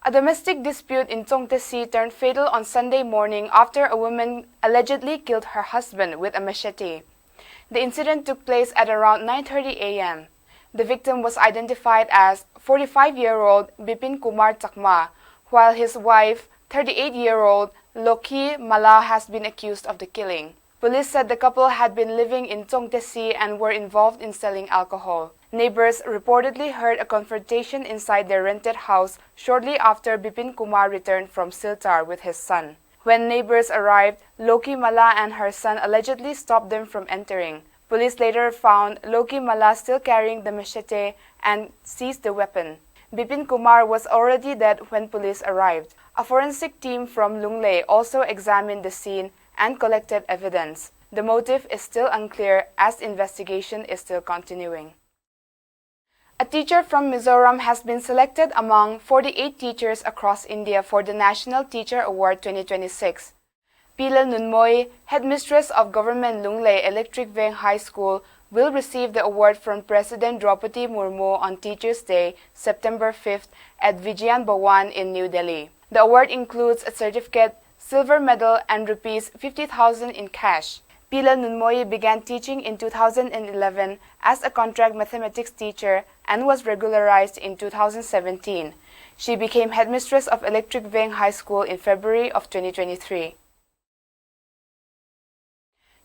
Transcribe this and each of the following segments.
A domestic dispute in Zonet turned fatal on Sunday morning after a woman allegedly killed her husband with a machete. The incident took place at around 9:30 a.m. The victim was identified as 45-year-old Bipin Kumar Chakma, while his wife, 38-year-old Loki Mala, has been accused of the killing. Police said the couple had been living in Zonet and were involved in selling alcohol. Neighbors reportedly heard a confrontation inside their rented house shortly after Bipin Kumar returned from Siltar with his son. When neighbors arrived, Loki Mala and her son allegedly stopped them from entering. Police later found Loki Mala still carrying the machete and seized the weapon. Bipin Kumar was already dead when police arrived. A forensic team from Lunglei also examined the scene and collected evidence. The motive is still unclear as investigation is still continuing. A teacher from Mizoram has been selected among 48 teachers across India for the National Teacher Award 2026. Pila Nunmoy, headmistress of Government Lunglei Electric Veng High School, will receive the award from President Draupadi Murmu on Teachers' Day, September 5th at Vijayan Bhawan in New Delhi. The award includes a certificate, silver medal and rupees 50,000 in cash. Pila Nunmoy began teaching in 2011 as a contract mathematics teacher and was regularized in 2017. She became headmistress of Electric Veng High School in February of 2023.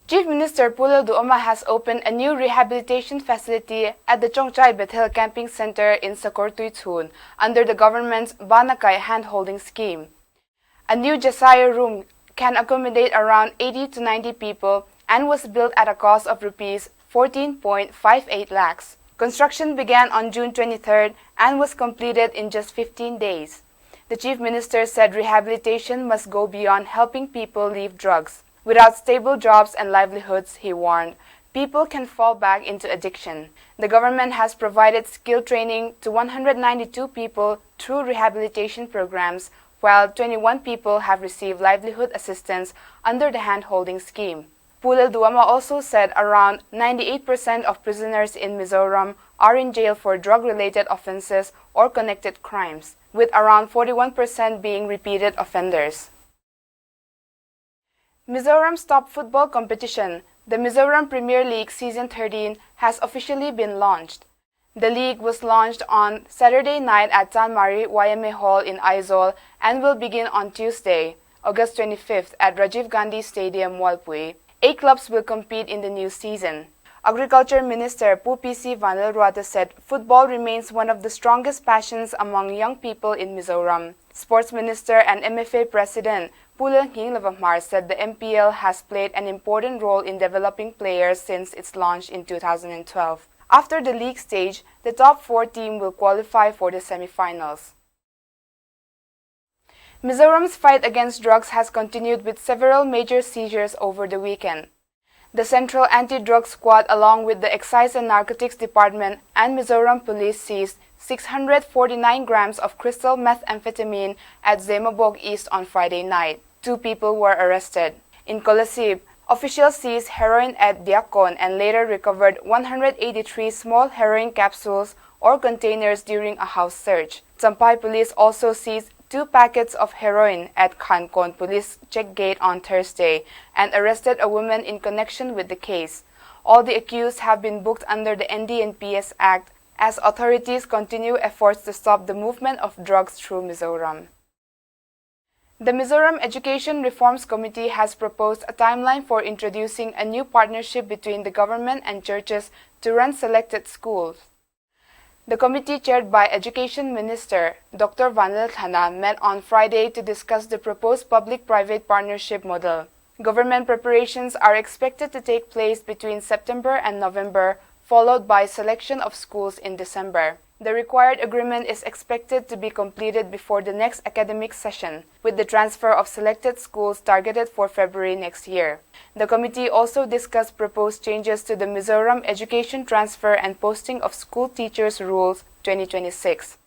Chief Minister Pulil Duoma has opened a new rehabilitation facility at the Chongchai Bethel Camping Center in Sakortui Thun under the government's Banakai hand-holding scheme. A new Jasaya room can accommodate around 80 to 90 people and was built at a cost of rupees 14.58 lakhs. Construction began on June 23rd and was completed in just 15 days. The Chief Minister said rehabilitation must go beyond helping people leave drugs. Without stable jobs and livelihoods, he warned, people can fall back into addiction. The government has provided skill training to 192 people through rehabilitation programs, while 21 people have received livelihood assistance under the hand-holding scheme. Pulil Duama also said around 98% of prisoners in Mizoram are in jail for drug-related offenses or connected crimes, with around 41% being repeated offenders. Mizoram's top football competition, the Mizoram Premier League Season 13, has officially been launched. The league was launched on Saturday night at Tanmari YMA Hall in Aizawl and will begin on Tuesday, August 25th at Rajiv Gandhi Stadium, Walpui. 8 clubs will compete in the new season. Agriculture Minister P.C. Vanilruata said football remains one of the strongest passions among young people in Mizoram. Sports Minister and MFA President Puleng Lavamar said the MPL has played an important role in developing players since its launch in 2012. After the league stage, the top 4 team will qualify for the semi-finals. Mizoram's fight against drugs has continued with several major seizures over the weekend. The Central Anti-Drug Squad along with the Excise and Narcotics Department and Mizoram Police seized 649 grams of crystal methamphetamine at Zemabog East on Friday night. 2 people were arrested. In Kolasib, officials seized heroin at Diakon and later recovered 183 small heroin capsules or containers during a house search. Champai Police also seized 2 packets of heroin at Khankon Police check gate on Thursday and arrested a woman in connection with the case. All the accused have been booked under the NDNPS Act as authorities continue efforts to stop the movement of drugs through Mizoram. The Mizoram Education Reforms Committee has proposed a timeline for introducing a new partnership between the government and churches to run selected schools. The committee, chaired by Education Minister Dr. Vanil Thana, met on Friday to discuss the proposed public-private partnership model. Government preparations are expected to take place between September and November, followed by selection of schools in December. The required agreement is expected to be completed before the next academic session, with the transfer of selected schools targeted for February next year. The committee also discussed proposed changes to the Mizoram Education Transfer and Posting of School Teachers Rules 2026.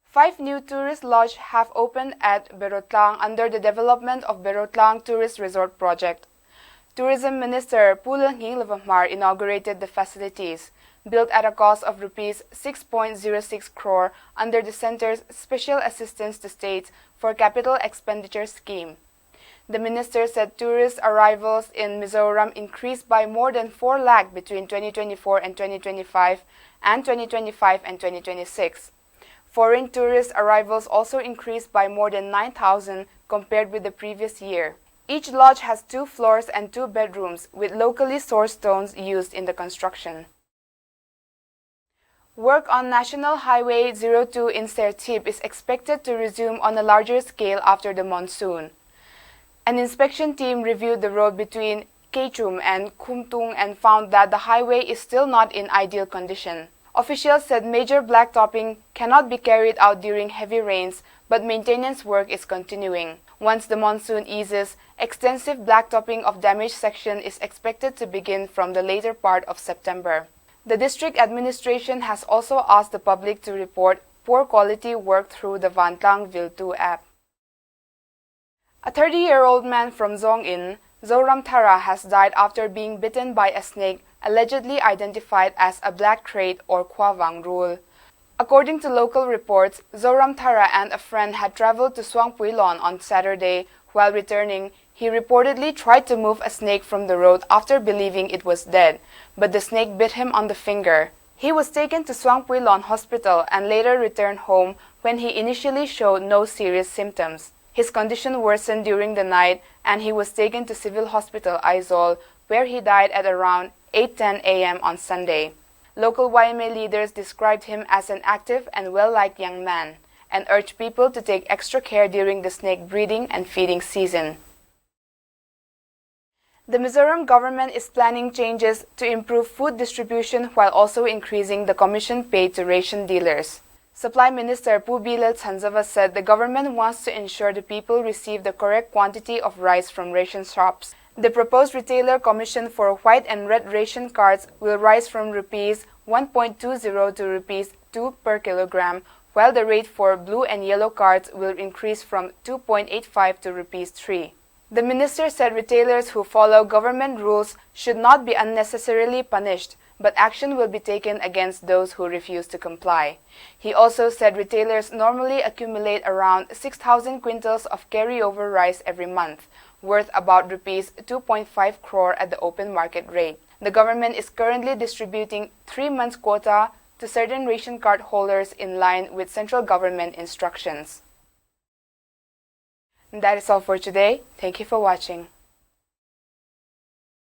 5 new tourist lodges have opened at Berotlang under the development of Berotlang Tourist Resort Project. Tourism Minister Puleng Lavamar inaugurated the facilities. built at a cost of Rs 6.06 crore under the center's Special Assistance to States for Capital Expenditure Scheme. The minister said tourist arrivals in Mizoram increased by more than 4 lakh between 2024 and 2025 and 2025 and 2026. Foreign tourist arrivals also increased by more than 9,000 compared with the previous year. Each lodge has 2 floors and 2 bedrooms with locally sourced stones used in the construction. Work on National Highway 02 in Sertip is expected to resume on a larger scale after the monsoon. An inspection team reviewed the road between Kechum and Kumtung and found that the highway is still not in ideal condition. Officials said major blacktopping cannot be carried out during heavy rains, but maintenance work is continuing. Once the monsoon eases, extensive blacktopping of damaged section is expected to begin from the later part of September. The district administration has also asked the public to report poor quality work through the Vantlang Viltu app. A 30-year-old man from Zongin, Zoram Tara, has died after being bitten by a snake allegedly identified as a black crate or Kwavang rule. According to local reports, Zoram Tara and a friend had traveled to Suangpuilon on Saturday. While returning, he reportedly tried to move a snake from the road after believing it was dead, but the snake bit him on the finger. He was taken to Suangpuilon Hospital and later returned home when he initially showed no serious symptoms. His condition worsened during the night and he was taken to Civil Hospital Aizol, where he died at around 8:10 a.m. on Sunday. Local YMA leaders described him as an active and well-liked young man and urged people to take extra care during the snake breeding and feeding season. The Mizoram government is planning changes to improve food distribution while also increasing the commission paid to ration dealers. Supply Minister Pubilal Tsanzava said the government wants to ensure the people receive the correct quantity of rice from ration shops. The proposed retailer commission for white and red ration cards will rise from Rs 1.20 to Rs 2 per kilogram, while the rate for blue and yellow cards will increase from 2.85 to Rs 3. The minister said retailers who follow government rules should not be unnecessarily punished, but action will be taken against those who refuse to comply. He also said retailers normally accumulate around 6,000 quintals of carryover rice every month, worth about Rs 2.5 crore at the open market rate. The government is currently distributing 3 months quota to certain ration card holders in line with central government instructions. And that is all for today. Thank you for watching.